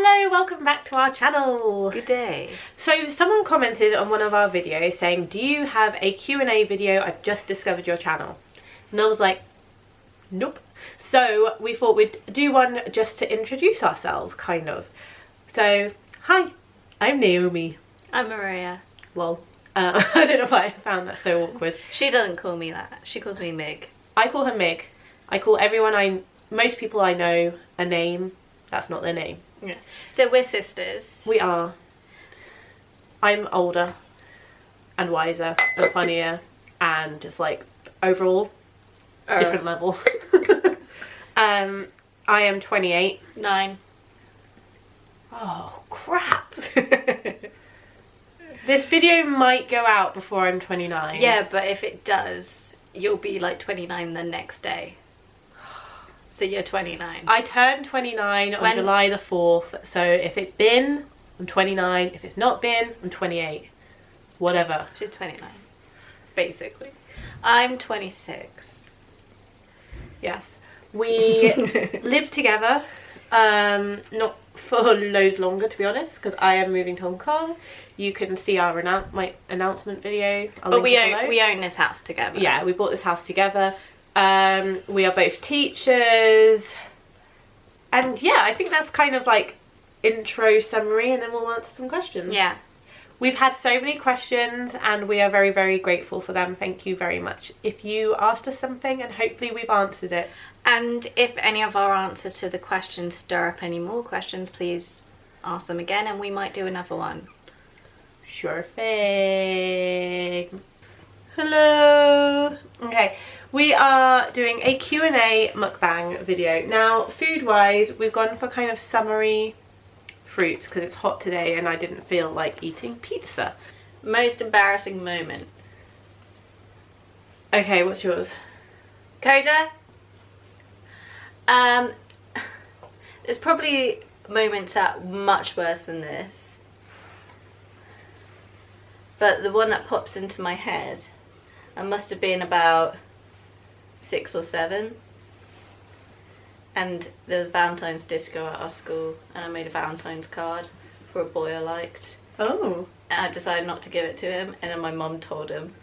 Hello, welcome back to our channel. Good day. So someone commented on one of our videos saying, do you have a Q&A video? I've just discovered your channel. And I was like, nope. So we thought we'd do one just to introduce ourselves, kind of. So, hi, I'm Naomi. I'm Maria. Lol. I don't know why I found that so awkward. She doesn't call me that. She calls me Mig. I call her Mig. I call most people I know a name. That's not their name. Yeah. So we're sisters. We are. I'm older and wiser and funnier and just like overall different level. I am 28. 9. Oh crap. This video might go out before I'm 29. Yeah, but if it does, you'll be like 29 the next day. So you're 29. I turned 29 on July the 4th. So if it's been, I'm 29. If it's not been, I'm 28. Whatever. She's 29, basically. I'm 26. Yes. We live together. Not for loads longer, to be honest, because I am moving to Hong Kong. You can see our my announcement video. But we own this house together. Yeah, we bought this house together. We are both teachers, and yeah, I think that's kind of like intro summary, and then we'll answer some questions. Yeah. We've had so many questions and we are very, very grateful for them. Thank you very much. If you asked us something, and hopefully we've answered it. And if any of our answers to the questions stir up any more questions, please ask them again and we might do another one. Sure thing. Hello. Okay, we are doing a Q&A mukbang video. Now, food-wise, we've gone for kind of summery fruits because it's hot today and I didn't feel like eating pizza. Most embarrassing moment. Okay, what's yours? Coda? There's probably moments that are much worse than this. But the one that pops into my head, I must have been about 6 or 7. And there was Valentine's disco at our school and I made a Valentine's card for a boy I liked. Oh. And I decided not to give it to him, and then my mum told him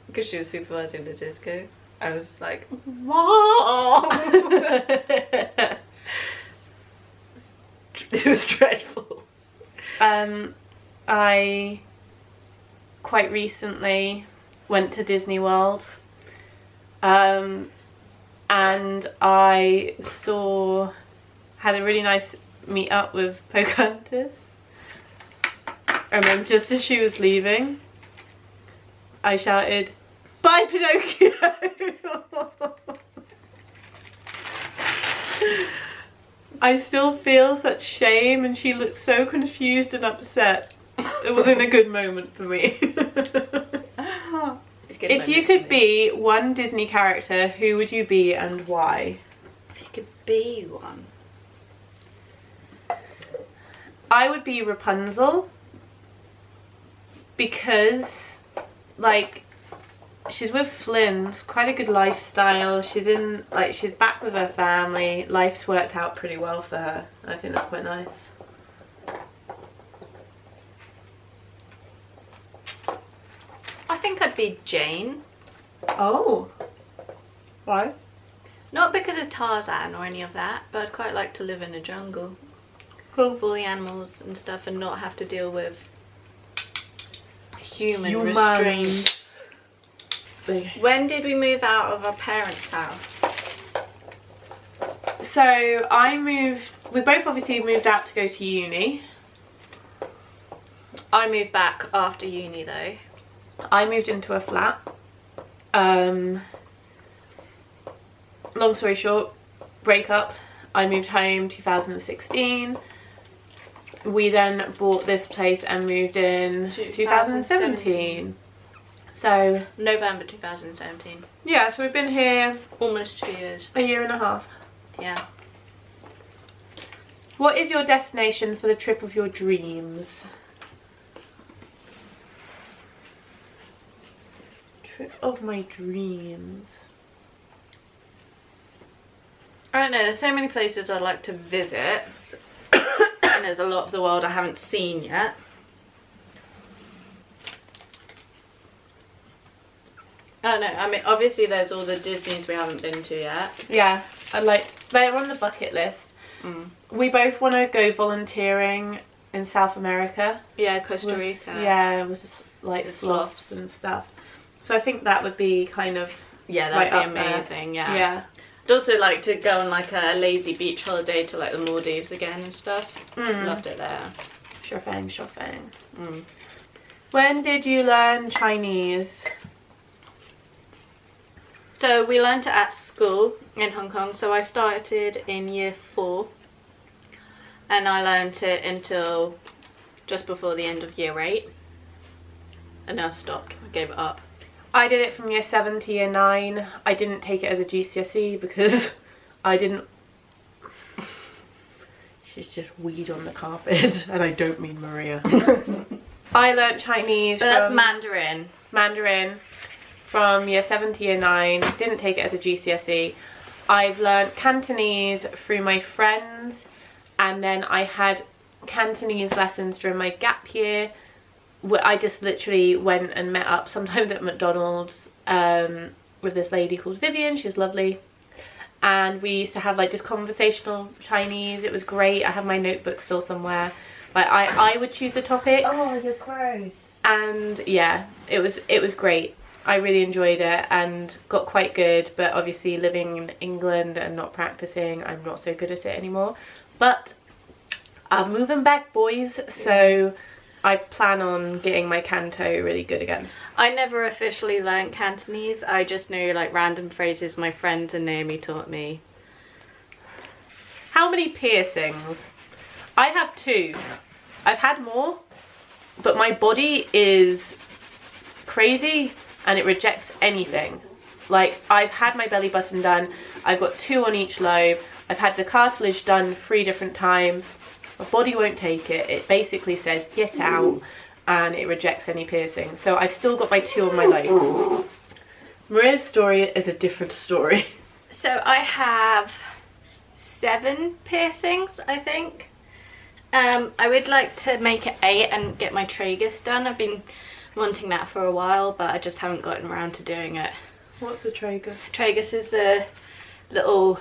because she was supervising the disco. I was like, Mom! It was dreadful. I quite recently went to Disney World. And I had a really nice meet up with Pocahontas. And then just as she was leaving, I shouted, "Bye, Pinocchio!" I still feel such shame, and she looked so confused and upset. It wasn't a good moment for me. If you could be one Disney character, who would you be and why? If you could be one. I would be Rapunzel. Because, like, she's with Flynn. It's quite a good lifestyle. She's back with her family. Life's worked out pretty well for her. I think that's quite nice. I think I'd be Jane. Oh. Why? Not because of Tarzan or any of that, but I'd quite like to live in a jungle. Cool. With all the animals and stuff and not have to deal with human restraints. When did we move out of our parents' house? So we both obviously moved out to go to uni. I moved back after uni though. I moved into a flat. Long story short, breakup. I moved home 2016. We then bought this place and moved in 2017. So November 2017. Yeah, so we've been here almost 2 years. A year and a half. Yeah. What is your destination for the trip of your dreams? Trip of my dreams. I don't know, there's so many places I'd like to visit. there's a lot of the world I haven't seen yet. Oh no, I mean obviously there's all the Disneys we haven't been to yet. Yeah, they're on the bucket list. We both want to go volunteering in South America. Yeah, Costa Rica. Yeah, with like sloths and stuff. So I think that would be kind of that'd be amazing. There. Yeah. I'd also like to go on like a lazy beach holiday to like the Maldives again and stuff. Loved it there. Sure thing, sure thing. When did you learn Chinese? So we learned it at school in Hong Kong. So I started in year 4 and I learned it until just before the end of year 8 and then I stopped. I gave it up. I did it from year 7 to year 9. I didn't take it as a GCSE because I didn't... She's just weed on the carpet and I don't mean Maria. I learnt Chinese that's Mandarin. Mandarin from year 7 to year 9, didn't take it as a GCSE. I've learnt Cantonese through my friends, and then I had Cantonese lessons during my gap year. Where I just literally went and met up sometimes at McDonald's with this lady called Vivian. She's lovely. And we used to have like just conversational Chinese. It was great. I have my notebook still somewhere. Like I would choose the topics. Oh, you're gross. And yeah, it was great. I really enjoyed it and got quite good, but obviously living in England and not practicing, I'm not so good at it anymore. But I'm moving back, boys, so I plan on getting my Canto really good again. I never officially learnt Cantonese. I just knew like random phrases my friends and Naomi taught me. How many piercings? I have 2. I've had more, but my body is crazy and it rejects anything. Like, I've had my belly button done, I've got 2 on each lobe, I've had the cartilage done 3 different times. My body won't take it. It basically says get out, and it rejects any piercing. So I've still got my 2 on my lobe. Maria's story is a different story. So I have 7 piercings, I think. I would like to make it 8 and get my tragus done. I've been wanting that for a while, but I just haven't gotten around to doing it. What's the tragus? Tragus is the little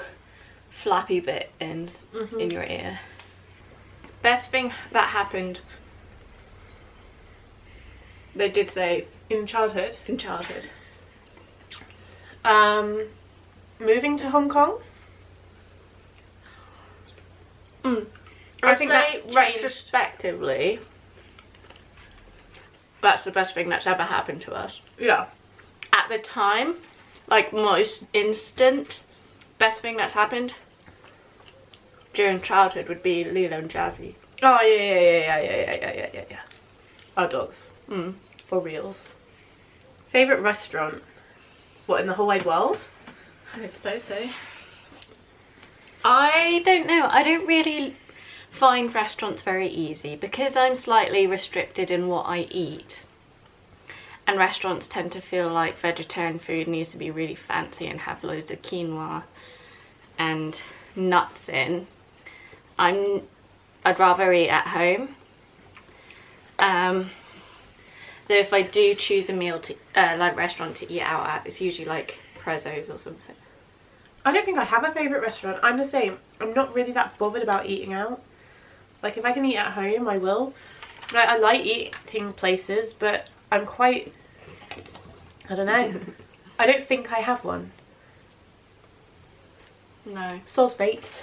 flappy bit in your ear. Best thing that happened, they did say, In childhood? in childhood. Moving to Hong Kong? I think that's changed. Retrospectively, that's the best thing that's ever happened to us. Yeah. At the time, like most instant, best thing that's happened during childhood would be Lilo and Jazzy. Oh yeah. Our dogs. For reals. Favourite restaurant? What, in the whole wide world? I suppose so. I don't know. I don't really find restaurants very easy because I'm slightly restricted in what I eat. And restaurants tend to feel like vegetarian food needs to be really fancy and have loads of quinoa and nuts in. I'd rather eat at home. Though if I do choose a meal to like restaurant to eat out at, it's usually like Prezzo's or something. I don't think I have a favourite restaurant. I'm the same. I'm not really that bothered about eating out. Like, if I can eat at home, I will. Like, I like eating places, but I'm quite... I don't know. I don't think I have one. No. Sauce Bates.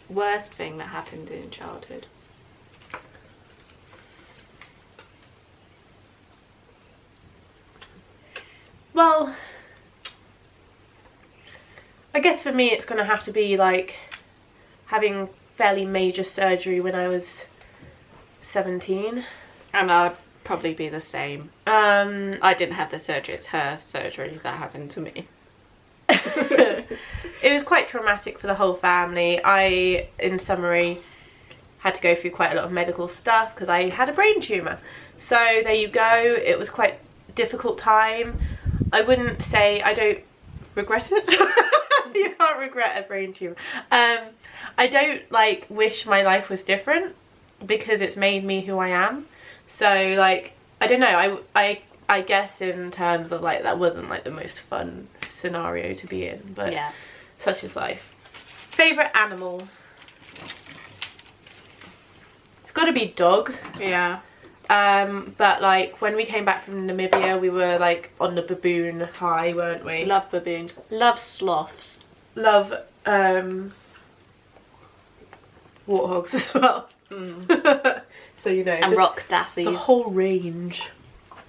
Worst thing that happened in childhood. Well, I guess for me it's going to have to be like having fairly major surgery when I was 17. And I'd probably be the same. I didn't have the surgery, it's her surgery that happened to me. It was quite traumatic for the whole family. I, in summary, had to go through quite a lot of medical stuff because I had a brain tumour. So there you go. It was quite a difficult time. I wouldn't say I don't regret it. You can't regret a brain tumour. I don't like wish my life was different. because it's made me who I am. So like, I don't know, I guess in terms of like, that wasn't like the most fun scenario to be in, but yeah, such is life. Favourite animal? It's got to be dogs. Yeah. But like when we came back from Namibia, we were like on the baboon high, weren't we? Love baboons. Love sloths. Love warthogs as well. So you know, and rock dassies. The whole range.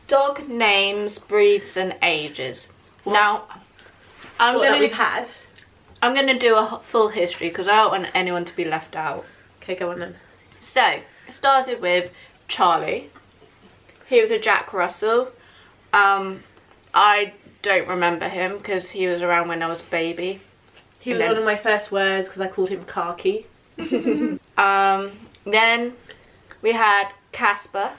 Dog names, breeds, and ages. What? Now, we've had. I'm gonna do a full history because I don't want anyone to be left out. Okay, go on then. So, I started with Charlie. He was a Jack Russell. I don't remember him because he was around when I was a baby. He was one of my first words because I called him Khaki. Then we had Casper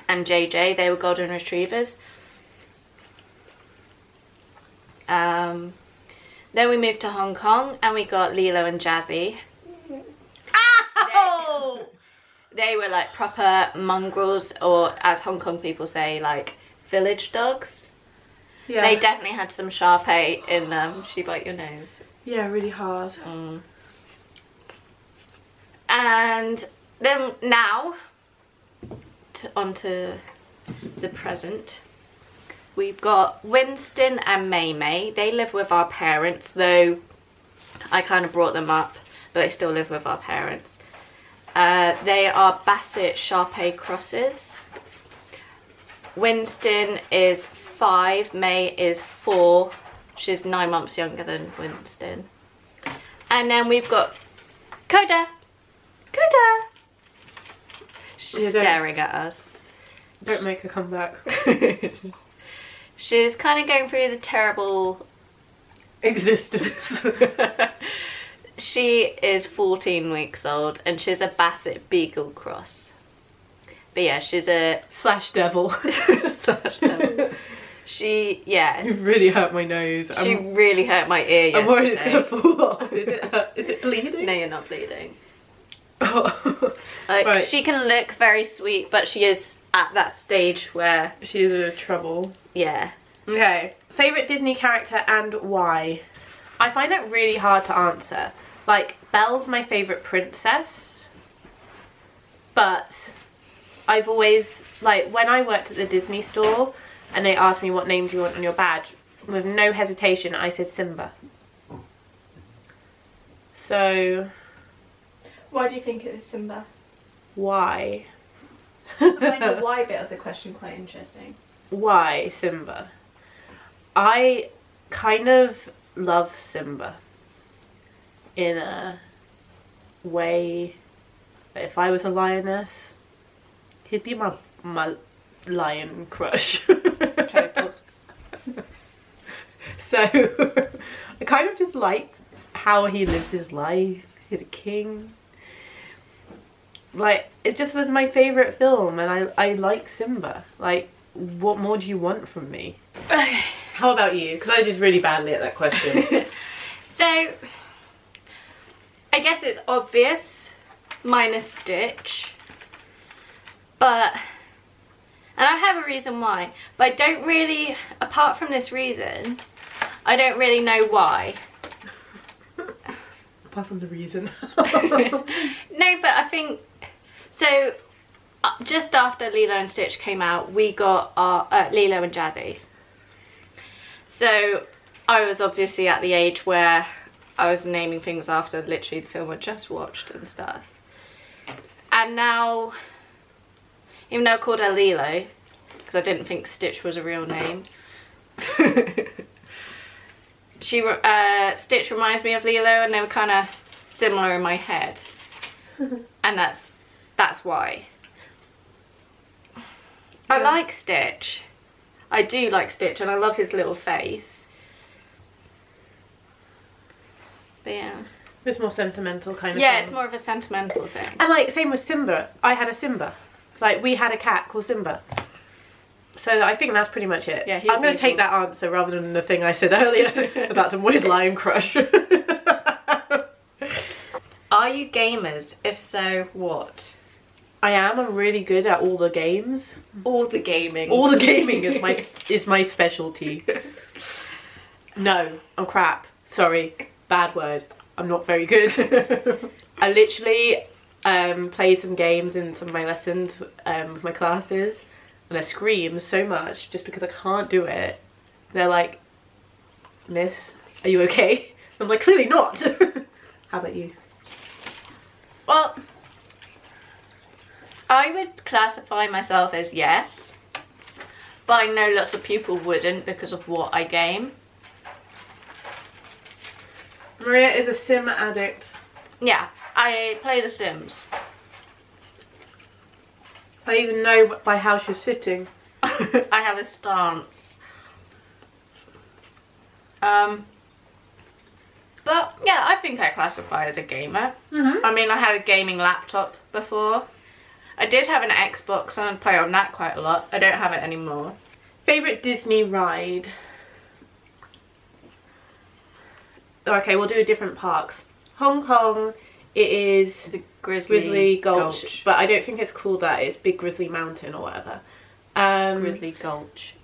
and JJ. They were golden retrievers. Then we moved to Hong Kong and we got Lilo and Jazzy. Ow! They were like proper mongrels, or as Hong Kong people say, like village dogs. Yeah. They definitely had some Shar-Pei in them. Should you bite your nose? Yeah, really hard. And then now, onto the present. We've got Winston and May May. They live with our parents, though I kind of brought them up, but they still live with our parents. They are Basset Shar-Pei crosses. Winston is 5, May is 4. She's 9 months younger than Winston. And then we've got Coda. Coda! She's staring at us. Don't make her come back. She's kind of going through the terrible existence. She is 14 weeks old and she's a Basset Beagle cross. But yeah, she's a... Slash devil. Slash devil. She, yeah. You've really hurt my nose. She really hurt my ear yesterday. I'm worried it's going to fall off. Is it bleeding? No, you're not bleeding. Oh. Right. She can look very sweet, but she is at that stage where... She is in trouble. Yeah. Okay. Favourite Disney character and why? I find it really hard to answer. Like, Belle's my favourite princess. But I've always... Like, when I worked at the Disney store and they asked me what name do you want on your badge, with no hesitation, I said Simba. So... Why do you think it was Simba? Why? I find the why bit of the question quite interesting. Why Simba? I kind of love Simba in a way that if I was a lioness, he'd be my lion crush. Okay, pause. So I kind of just liked how he lives his life. He's a king. Like, it just was my favourite film, and I like Simba. Like, what more do you want from me? How about you? Because I did really badly at that question. So, I guess it's obvious, minus Stitch. But, and I have a reason why, but I don't really, apart from this reason, I don't really know why. Apart from the reason. No, but I think, so just after Lilo and Stitch came out, we got our Lilo and Jazzy. So I was obviously at the age where I was naming things after literally the film I just watched and stuff. And now, even though I called her Lilo, because I didn't think Stitch was a real name, Stitch reminds me of Lilo, and they were kind of similar in my head. And that's why. Yeah. I like Stitch. I do like Stitch, and I love his little face. But yeah. It's more sentimental kind of thing. Yeah, it's more of a sentimental thing. And like, same with Simba. I had a Simba. Like, we had a cat called Simba. So I think that's pretty much it. Yeah, I'm going to take that answer rather than the thing I said earlier about some weird lion crush. Are you gamers? If so, what? I am. I'm really good at all the games. All the gaming. All the gaming is my specialty. No, I'm crap. Sorry, bad word. I'm not very good. I literally play some games in some of my lessons with my classes, and I scream so much just because I can't do it. They're like, "Miss, are you okay?" I'm like, "Clearly not." How about you? Well, I would classify myself as yes, but I know lots of people wouldn't because of what I game. Maria is a sim addict. Yeah, I play The Sims. I even know by how she's sitting. I have a stance. But yeah, I think I classify as a gamer. I mean, I had a gaming laptop before. I did have an Xbox and I play on that quite a lot. I don't have it anymore. Favourite Disney ride? Okay, we'll do different parks. Hong Kong, it is The Grizzly, Grizzly Gulch, but I don't think it's called that. It's Big Grizzly Mountain or whatever. Grizzly Gulch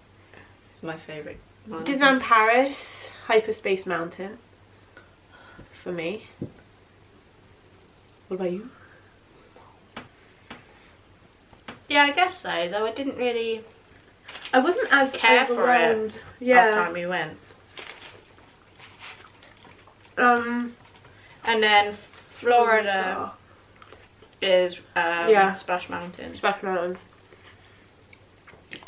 is my favourite one. Disneyland Paris, Hyperspace Mountain. For me. What about you? Yeah, I guess so, though I didn't really I wasn't as care for it overwhelmed. last time we went. And then Florida is Splash Mountain. Splash Mountain.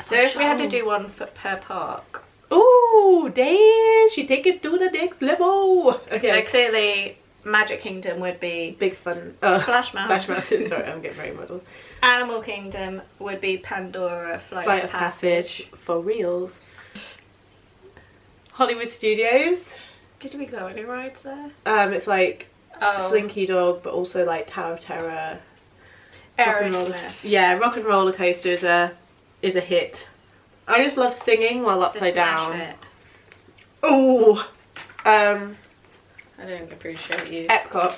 So if we had to do one per park. Ooh, dance! You take it to the next level. Okay. So clearly, Magic Kingdom would be Big Fun. Splash Mountain. Splash Mountain. Sorry, I'm getting very muddled. Animal Kingdom would be Pandora, Flight of Passage. for reals. Hollywood Studios. Did we go any rides there? It's like Oh, Slinky Dog, but also like Tower of Terror. Rock and Roller- Aerosmith. Yeah, Rock and Roller Coaster is a hit. I just love singing while It's a upside smash down. hit. Oh, I don't appreciate you. Epcot,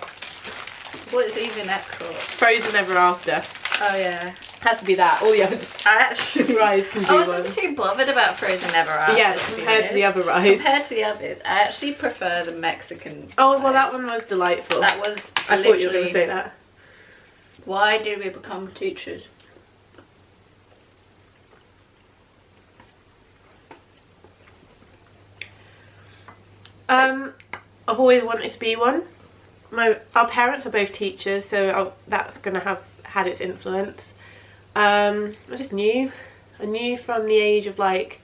What is even Epcot? Frozen Ever After. Oh yeah. Has to be that. All the other I actually rides can do I wasn't one. too bothered about Frozen Ever After. Yeah, to be compared to the honest. other rides. Compared to the others, I actually prefer the Mexican. Oh well, rides. that one was delightful. That was I thought you were going literally. to say that. Why did we become teachers? I've always wanted to be one. Our parents are both teachers, so that's going to have had its influence. I just knew. I knew from the age of like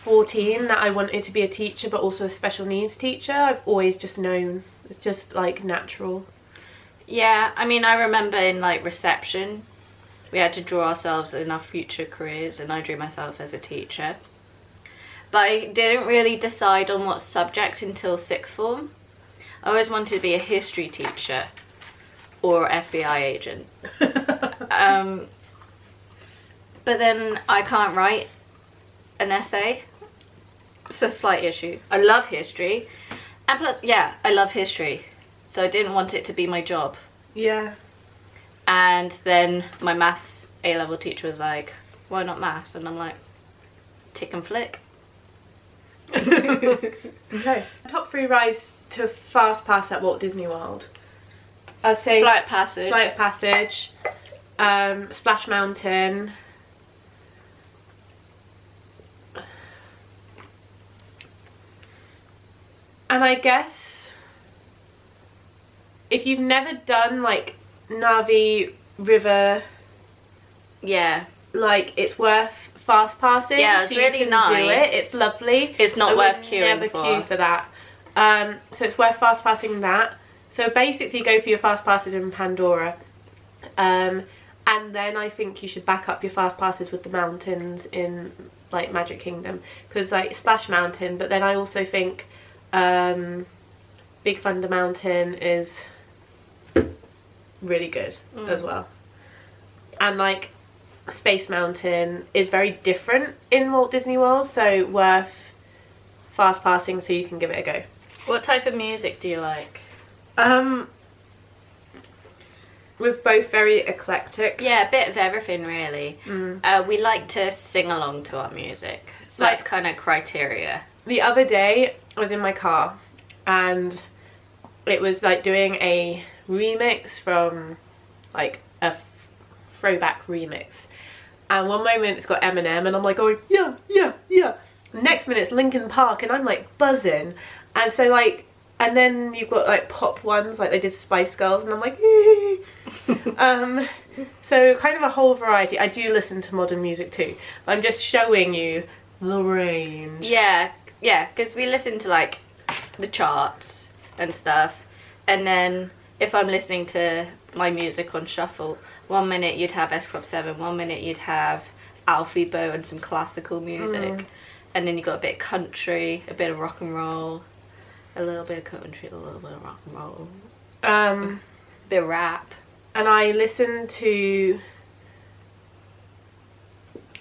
14 that I wanted to be a teacher, but also a special needs teacher. I've always just known. It's just like natural. Yeah, I mean, I remember in like reception, we had to draw ourselves in our future careers, and I drew myself as a teacher. But I didn't really decide on what subject until sixth form. I always wanted to be a history teacher or FBI agent. But then I can't write an essay. It's a slight issue. I love history. And plus, yeah, I love history. So I didn't want it to be my job. Yeah. And then my maths A-level teacher was like, why not maths? And I'm like, tick and flick. Okay. Top 3 rides to FASTPASS at Walt Disney World. I'd say Flight of Passage. Flight of Passage, Splash Mountain. And I guess if you've never done like Navi River, Yeah. like it's worth fast passing. Yeah, it's so you really can nice. do it. It's lovely. It's not I worth would queuing never for. queue for that. So it's worth fast passing that. So basically go for your fast passes in Pandora. And then I think you should back up your fast passes with the mountains in like Magic Kingdom. Because like Splash Mountain, but then I also think Big Thunder Mountain is really good as well. And like Space Mountain is very different in Walt Disney World, so worth fast passing so you can give it a go. What type of music do you like? We're both very eclectic. Yeah, a bit of everything really. We like to sing along to our music, so Like- that's kind of criteria. The other day I was in my car and it was like doing a remix from like a throwback remix, and one moment it's got Eminem and I'm like going yeah yeah yeah, next minute it's Linkin Park and I'm like buzzing, and so like, and then you've got like pop ones like they did Spice Girls and I'm like so kind of a whole variety. I do listen to modern music too, but I'm just showing you the range. Yeah, because we listen to like the charts and stuff, and then if I'm listening to my music on shuffle, 1 minute you'd have S Club 7, 1 minute you'd have Alfie Bow and some classical music, and then you got a bit of country, a bit of rock and roll, a little bit of country, a little bit of rock and roll, a bit of rap. And I listen to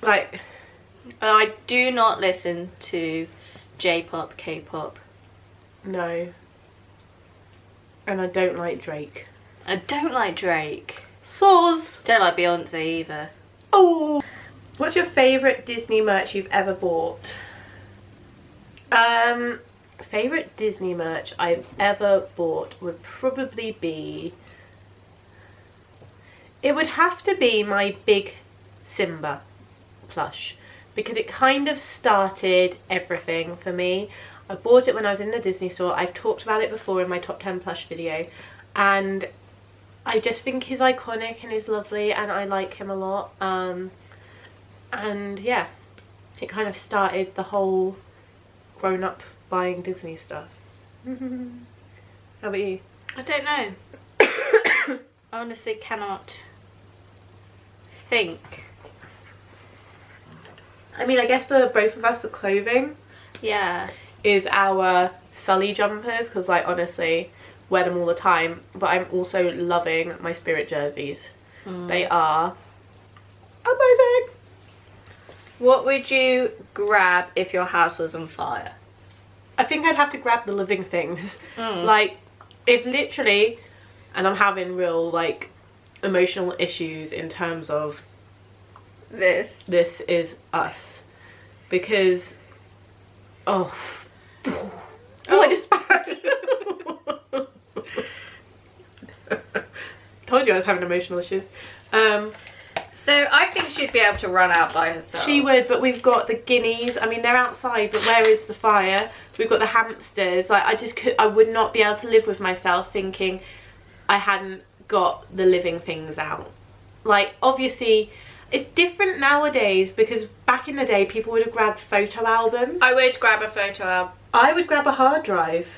like, I do not listen to J-pop, K-pop. no, and I don't like Drake. I don't like Drake. Soz. Don't like Beyonce either. Oh, what's your favourite Disney merch you've ever bought? Favourite Disney merch I've ever bought would probably be, it would have to be my big Simba plush, because it kind of started everything for me. I bought it when I was in the Disney store. I've talked about it before in my top 10 plush video, and I just think he's iconic and he's lovely and I like him a lot. And yeah, it kind of started the whole grown up buying Disney stuff. How about you? I don't know. I honestly cannot think. I mean, I guess for both of us, the clothing Yeah. is our Sully jumpers, because like honestly wear them all the time, but I'm also loving my Spirit jerseys. They are amazing. What would you grab if your house was on fire? I think I'd have to grab the living things. Like, if literally, and I'm having real like emotional issues in terms of This. this is us, because oh I just spat. Told you I was having emotional issues. So I think she'd be able to run out by herself. She would, but we've got the guineas. I mean, they're outside, but where is the fire? We've got the hamsters. Like, I would not be able to live with myself thinking I hadn't got the living things out. Like, obviously, it's different nowadays, because back in the day, people would have grabbed photo albums. I would grab a photo album. I would grab a hard drive.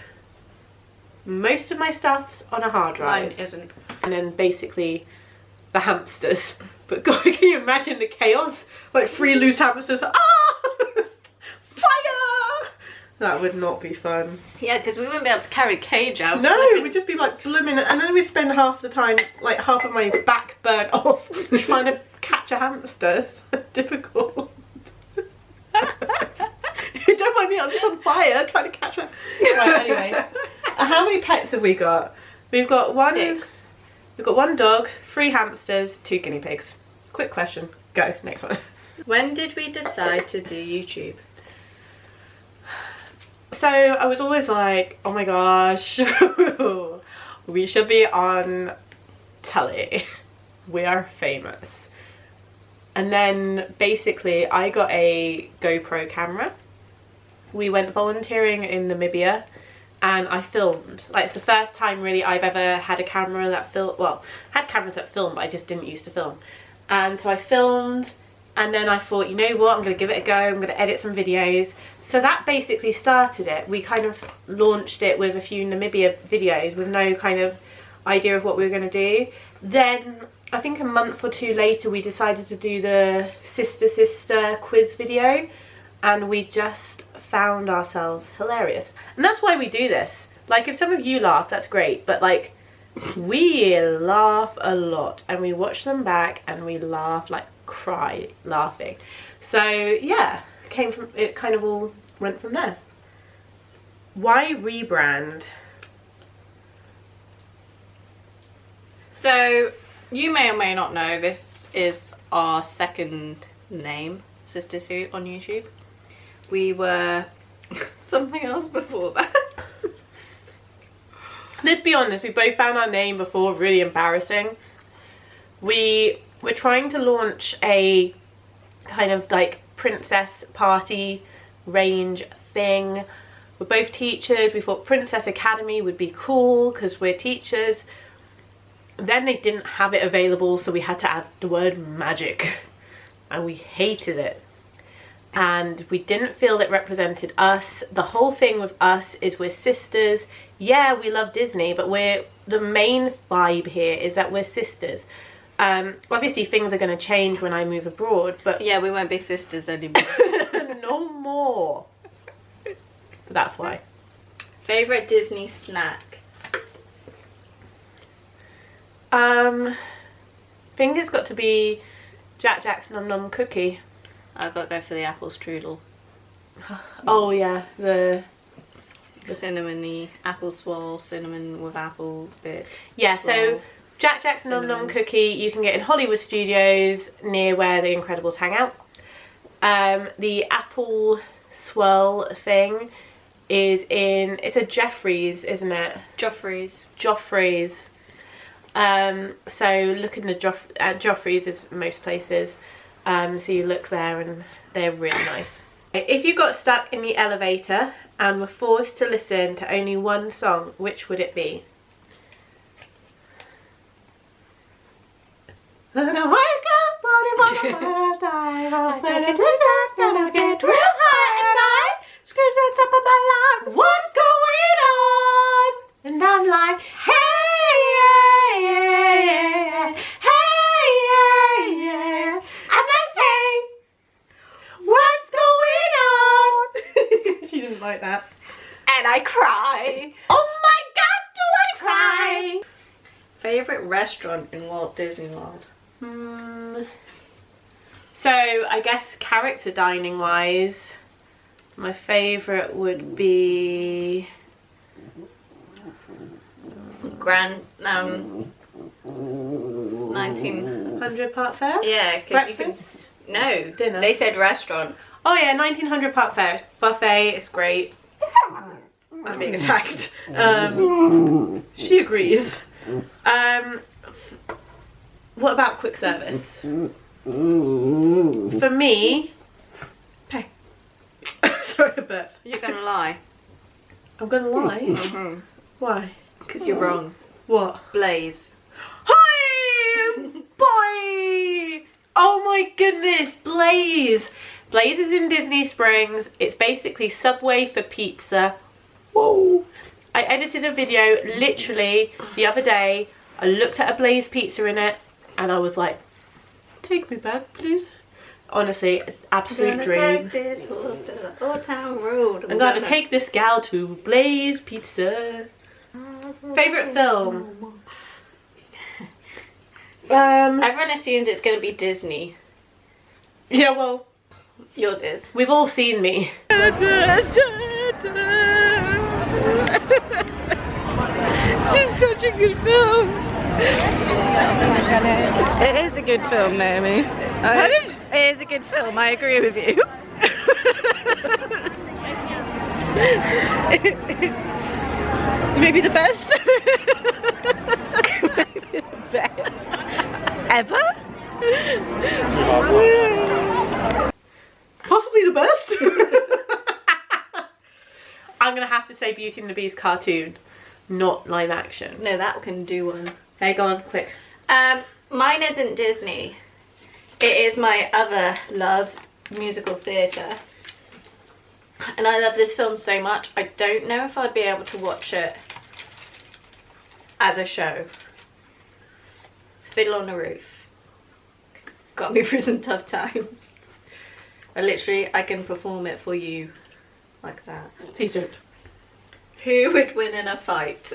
Most of my stuff's on a hard drive. Mine isn't. And then basically the hamsters. But God, can you imagine the chaos? Like 3 loose hamsters. Ah! Fire! That would not be fun. Yeah, because we wouldn't be able to carry the cage out. No, we'd just be like blooming, and then we'd spend half the time, like half of my back burnt off trying to catch a hamster. So difficult. Don't mind me, I'm just on fire trying to catch a... Right, anyway. How many pets have we got? We've got 1... 6. We've got 1 dog, 3 hamsters, 2 guinea pigs. Quick question. Go, next one. When did we decide to do YouTube? So I was always like, oh my gosh, we should be on telly. We are famous. And then basically I got a GoPro camera. We went volunteering in Namibia and I filmed. Like, it's the first time really I've ever had a camera that filmed. Well, had cameras that film, but I just didn't used to film. And so I filmed, and then I thought, you know what, I'm going to give it a go. I'm going to edit some videos. So that basically started it. We kind of launched it with a few Namibia videos with no kind of idea of what we were going to do. Then I think a month or 2 later we decided to do the sister quiz video, and we just found ourselves hilarious. And that's why we do this. Like, if some of you laugh, that's great, but like, we laugh a lot, and we watch them back and we laugh, like cry laughing. So yeah, it kind of all went from there. Why rebrand? So, you may or may not know, this is our second name, Sisters Who, on YouTube. We were something else before that. Let's be honest, we both found our name before really embarrassing. We were trying to launch a kind of like princess party range thing. We're both teachers. We thought Princess Academy would be cool because we're teachers. Then they didn't have it available, so we had to add the word magic, and we hated it. And we didn't feel it represented us. The whole thing with us is we're sisters. Yeah, we love Disney, but the main vibe here is that we're sisters. Obviously things are going to change when I move abroad, but yeah, we won't be sisters anymore. no more. But that's why. Favourite Disney snack? I think it's got to be Jack Jack's Num Num cookie. I've got to go for the apple strudel. Oh yeah, the cinnamony apple swirl, cinnamon with apple bits. Yeah, swirl. so Jack Jack's Num Num cookie you can get in Hollywood Studios near where the Incredibles hang out. The apple swirl thing is it's a Jeffrey's, isn't it? Joffrey's. Joffrey's. So looking at Joffrey's is most places. So you look there and they're really nice. If you got stuck in the elevator and were forced to listen to only one song, which would it be? When I wake up on the first time, I'm thinking to start, gonna get real high at night. Screams at the top of my lungs, what's going on? And I'm like, hey, yeah, yeah, yeah, hey, yeah, yeah. I'm like, hey, what's going on? She didn't like that. And I cry. Oh my god, do I cry? Favourite restaurant in Walt Disney World? So I guess character dining wise, my favourite would be Grand 1900 Park Fair. Yeah, because you can. No, Dinner. They said restaurant. Oh yeah, 1900 Park Fair. It's buffet. It's great. I'm being attacked. She agrees. What about quick service? For me, sorry, I burped. You're gonna lie. I'm gonna lie. Why? Because you're wrong. What? Blaze. Hi, boy! Oh my goodness, Blaze! Blaze is in Disney Springs. It's basically Subway for pizza. Whoa! I edited a video literally the other day. I looked at a Blaze pizza in it and I was like, take me back, please. Honestly, absolute dream. Take this horse to the Old Town Road. I'm gonna take this gal to Blaze Pizza. Favourite film? Everyone assumes it's gonna be Disney. Yeah, well, Yours is. we've all seen Me. She's such a good film. It is a good film, Naomi. It is a good film, I agree with you. Maybe the best. Maybe the best. Ever? Possibly the best. I'm gonna have to say Beauty and the Beast cartoon, not live action. No, that can do one. Okay, go on, quick. Mine isn't Disney. It is my other love, musical theatre. And I love this film so much, I don't know if I'd be able to watch it as a show. It's Fiddle on the Roof. Got me through some tough times. I can perform it for you like that. Please don't. Who would win in a fight?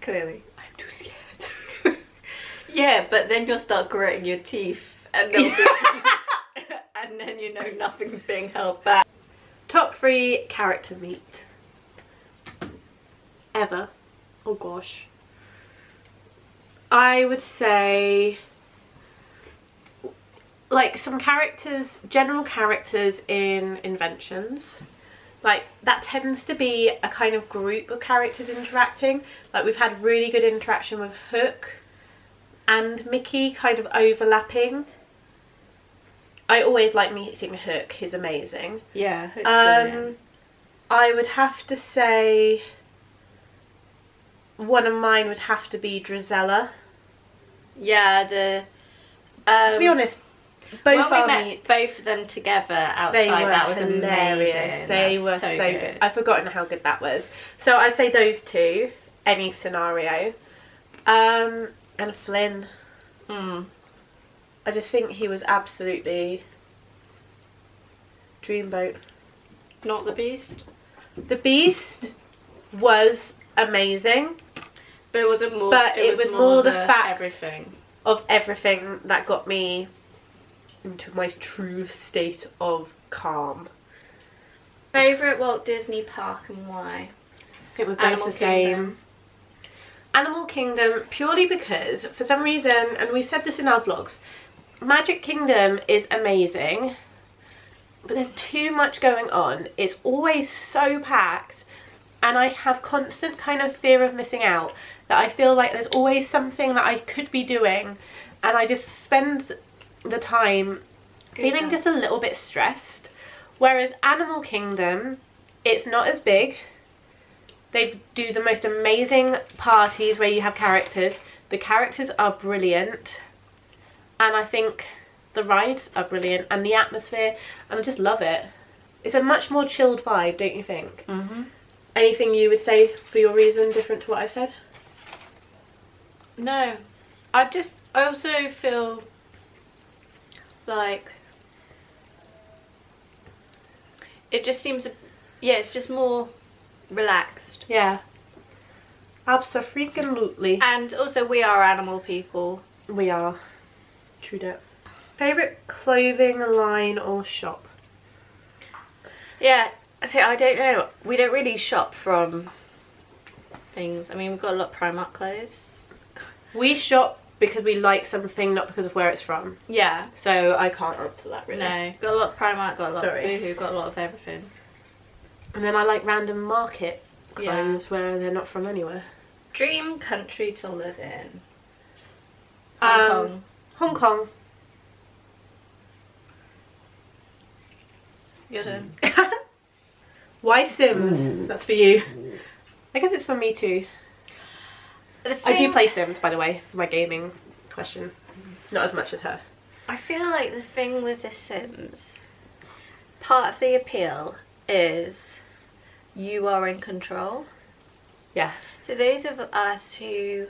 Clearly. I'm too scared. Yeah, but then you'll start gritting your teeth and they'll be and then you know nothing's being held back. Top 3 character meet. ever. Oh gosh. I would say like some characters, general characters in Inventions. Like that tends to be a kind of group of characters interacting. Like we've had really good interaction with Hook and Mickey kind of overlapping. I always like meeting Hook, he's amazing. Yeah, Hook's brilliant. I would have to say one of mine would have to be Drizella. Yeah, the To be honest, both when we our met meets, both of them together outside, they were that was hilarious. amazing. They That were was so so good. I've forgotten how good that was. So I'd say those two, any scenario. And Flynn. I just think he was absolutely dreamboat. Not the Beast, The Beast was amazing. but it wasn't more. But it was more the fact everything. of everything that got me into my true state of calm. Favorite Walt Disney park and why? I think we're both Animal the same. Kingdom. Animal Kingdom, purely because for some reason, and we've said this in our vlogs, Magic Kingdom is amazing, but there's too much going on. It's always so packed, and I have constant kind of fear of missing out. That I feel like there's always something that I could be doing, and I just spend the time feeling just a little bit stressed. Whereas Animal Kingdom, it's not as big. They do the most amazing parties where you have characters. The characters are brilliant, and I think the rides are brilliant, and the atmosphere, and I just love it. It's a much more chilled vibe, don't you think? Anything you would say for your reason different to what I've said? No, I also feel like it just seems, yeah, it's just more relaxed. Yeah. Abso-freaking-lutely. And also we are animal people. We are. True that. Favourite clothing line or shop? Yeah, see, I don't know. We don't really shop from things. I mean, we've got a lot of Primark clothes. We shop because we like something, not because of where it's from. Yeah. So I can't answer that really. No, got a lot of Primark, got a lot Sorry. of Boohoo, got a lot of everything. And then I like random market clothes where they're not from anywhere. Dream country to live in? Hong Kong. Hong Kong. You're done. Why Sims? That's for you. I guess it's for me too. I do play Sims, by the way, for my gaming question. Not as much as her. I feel like the thing with The Sims, part of the appeal is you are in control. Yeah. So those of us who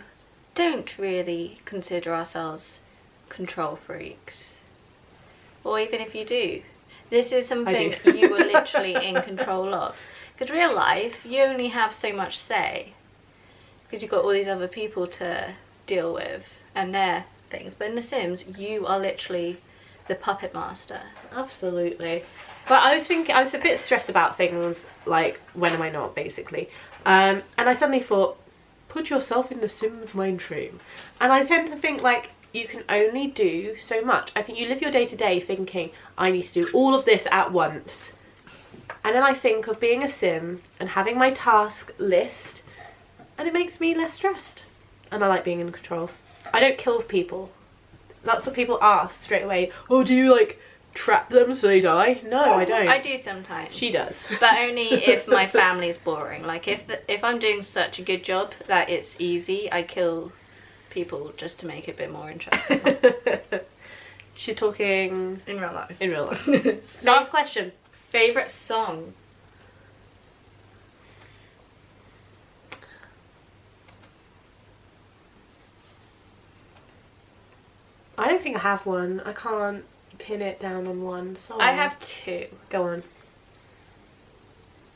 don't really consider ourselves control freaks, or even if you do, this is something you are literally in control of. Because real life, you only have so much say. Because you've got all these other people to deal with and their things. But in The Sims, you are literally the puppet master. Absolutely. But I was a bit stressed about things like, when am I not, basically. And I suddenly thought, put yourself in the Sims mind frame. And I tend to think like, you can only do so much. I think you live your day to day thinking, I need to do all of this at once. And then I think of being a Sim and having my task list, and it makes me less stressed. And I like being in control. I don't kill people. That's what people ask straight away. Oh, do you like trap them so they die? No, I don't. I do sometimes. She does. But only if my family's boring. Like if I'm doing such a good job that it's easy, I kill people just to make it a bit more interesting. She's talking In real life. in real life. Last question. Favourite song? I don't think I have one. I can't pin it down on one song. I have two. Go on.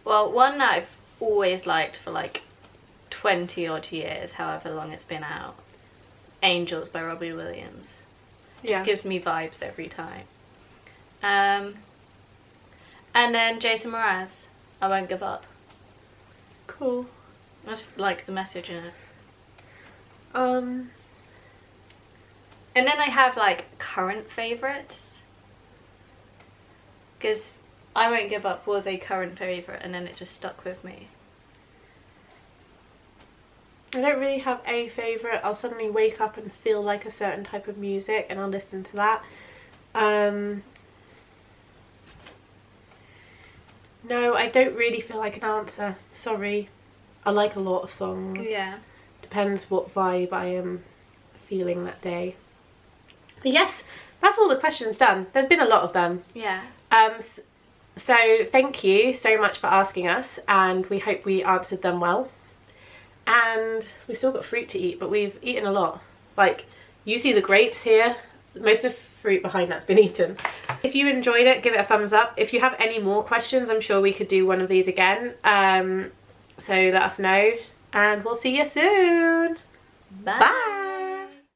Well, one that I've always liked for like 20 odd years, however long it's been out. Angels by Robbie Williams. Just gives me vibes every time. And then Jason Mraz, I Won't Give Up. Cool. I just like the message in it. Um, And then I have like current favourites. Because I Won't Give Up was a current favourite and then it just stuck with me. I don't really have a favourite. I'll suddenly wake up and feel like a certain type of music and I'll listen to that. No, I don't really feel like an answer. Sorry. I like a lot of songs. Yeah. Depends what vibe I am feeling that day. But yes, that's all the questions done. There's been a lot of them. Yeah. So thank you so much for asking us, and we hope we answered them well. And we've still got fruit to eat, but we've eaten a lot. Like, you see the grapes here, most of the fruit behind that's been eaten. If you enjoyed it, give it a thumbs up. If you have any more questions, I'm sure we could do one of these again. So let us know, and we'll see you soon. Bye. Bye.